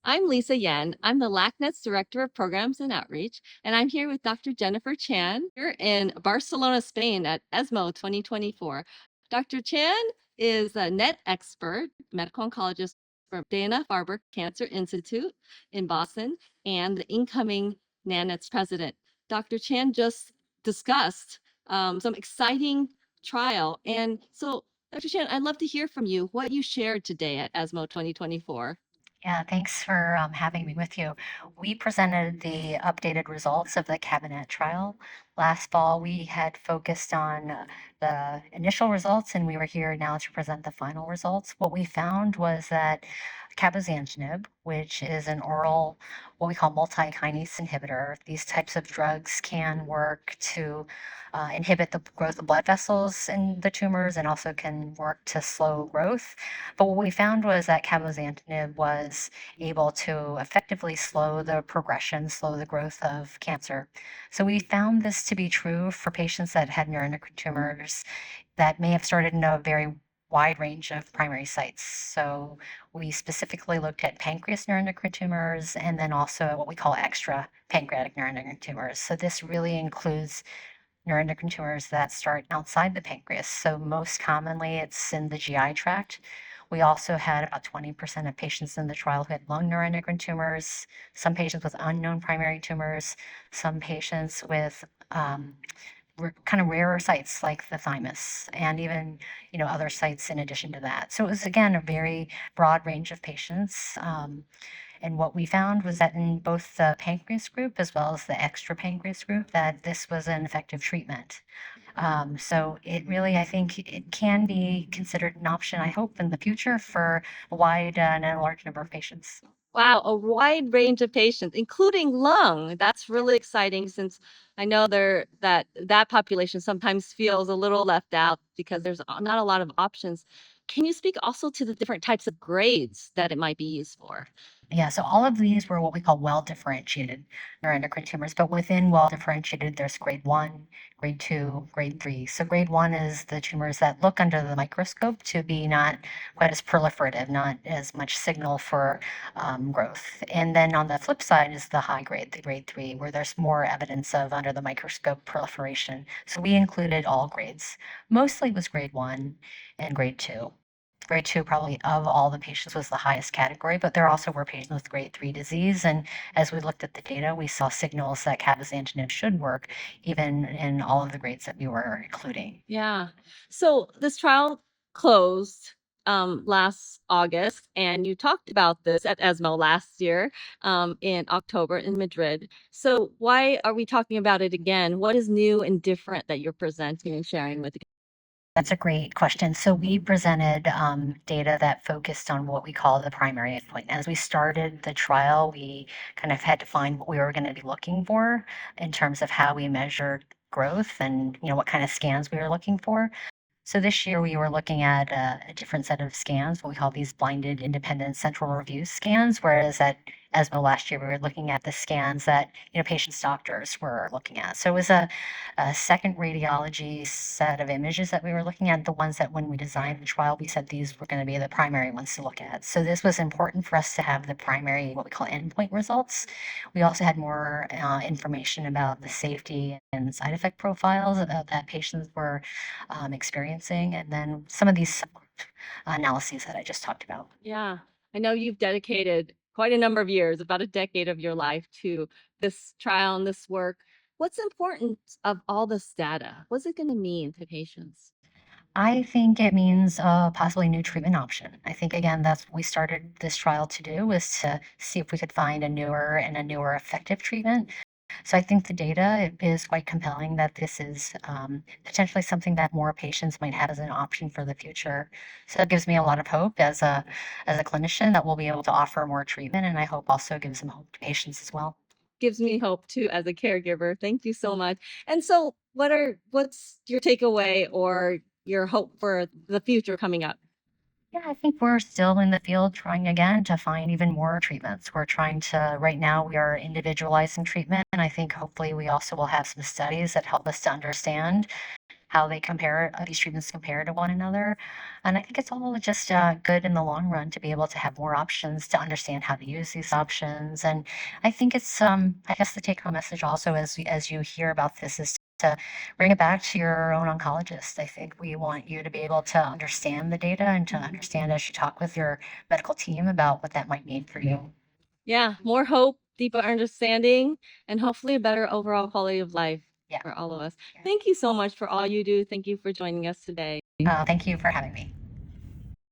I'm Lisa Yan. I'm the LACNETS Director of Programs and Outreach, and I'm here with Dr. Jennifer Chan. We're in Barcelona, Spain at ESMO 2024. Dr. Chan is a NET expert, medical oncologist from Dana-Farber Cancer Institute in Boston, and the incoming NANETS president. Dr. Chan just discussed some exciting trial. And so, Dr. Chan, I'd love to hear from you what you shared today at ESMO 2024. Yeah, thanks for having me with you. We presented the updated results of the cabinet trial. Last fall, we had focused on the initial results, and we were here now to present the final results. What we found was that cabozantinib, which is an oral, what we call multi-kinase inhibitor, these types of drugs can work to inhibit the growth of blood vessels in the tumors and also can work to slow growth. But what we found was that cabozantinib was able to effectively slow the progression, slow the growth of cancer. So we found this to be true for patients that had neuroendocrine tumors that may have started in a very wide range of primary sites. So we specifically looked at pancreas neuroendocrine tumors and then also what we call extra pancreatic neuroendocrine tumors. So this really includes neuroendocrine tumors that start outside the pancreas. So most commonly it's in the GI tract. We also had about 20% of patients in the trial who had lung neuroendocrine tumors, some patients with unknown primary tumors, some patients with kind of rarer sites like the thymus, and even other sites in addition to that. So it was again a very broad range of patients. And what we found was that in both the pancreas group as well as the extra pancreas group, that this was an effective treatment. So it really, I think it can be considered an option, I hope, in the future for a wide and a large number of patients. Wow, a wide range of patients, including lung. That's really exciting since I know that population sometimes feels a little left out because there's not a lot of options. Can you speak also to the different types of grades that it might be used for? Yeah, so all of these were what we call well-differentiated neuroendocrine tumors, but within well-differentiated, there's grade 1, grade 2, grade 3. So grade 1 is the tumors that look under the microscope to be not quite as proliferative, not as much signal for growth. And then on the flip side is the high grade, the grade 3, where there's more evidence of under the microscope proliferation. So we included all grades. Mostly it was grade 1 and grade 2. Grade 2 probably of all the patients was the highest category, but there also were patients with grade 3 disease. And as we looked at the data, we saw signals that cabozantinib should work even in all of the grades that we were including. Yeah. So this trial closed last August, and you talked about this at ESMO last year in October in Madrid. So why are we talking about it again? What is new and different that you're presenting and sharing with the That's a great question. So we presented data that focused on what we call the primary endpoint. As we started the trial, we kind of had to find what we were going to be looking for in terms of how we measured growth and what kind of scans we were looking for. So this year we were looking at a different set of scans, what we call these blinded independent central review scans, whereas at ESMO last year we were looking at the scans that patients' doctors were looking at. So it was a second radiology set of images that we were looking at, the ones that when we designed the trial we said these were going to be the primary ones to look at. So this was important for us to have the primary, what we call endpoint results. We also had more information about the safety and side effect profiles that patients were experiencing, and then some of these subgroup analyses that I just talked about. Yeah, I know you've dedicated quite a number of years, about a decade of your life to this trial and this work. What's important of all this data? What's it going to mean to patients? I think it means a possibly new treatment option. I think again that's what we started this trial to do, was to see if we could find a newer effective treatment. So I think the data is quite compelling that this is potentially something that more patients might have as an option for the future. So it gives me a lot of hope as a clinician that we'll be able to offer more treatment, and I hope also gives some hope to patients as well. Gives me hope too as a caregiver. Thank you so much. And so what's your takeaway or your hope for the future coming up? Yeah, I think we're still in the field trying again to find even more treatments. We're trying to, right now, we are individualizing treatment, and I think hopefully we also will have some studies that help us to understand how they compare, these treatments compare to one another. And I think it's all just good in the long run to be able to have more options, to understand how to use these options. And I think it's, I guess the take home message also as you hear about this is to bring it back to your own oncologist. I think we want you to be able to understand the data and to understand as you talk with your medical team about what that might mean for you. Yeah, more hope, deeper understanding, and hopefully a better overall quality of life Yeah. for all of us. Yeah. Thank you so much for all you do. Thank you for joining us today. Thank you for having me.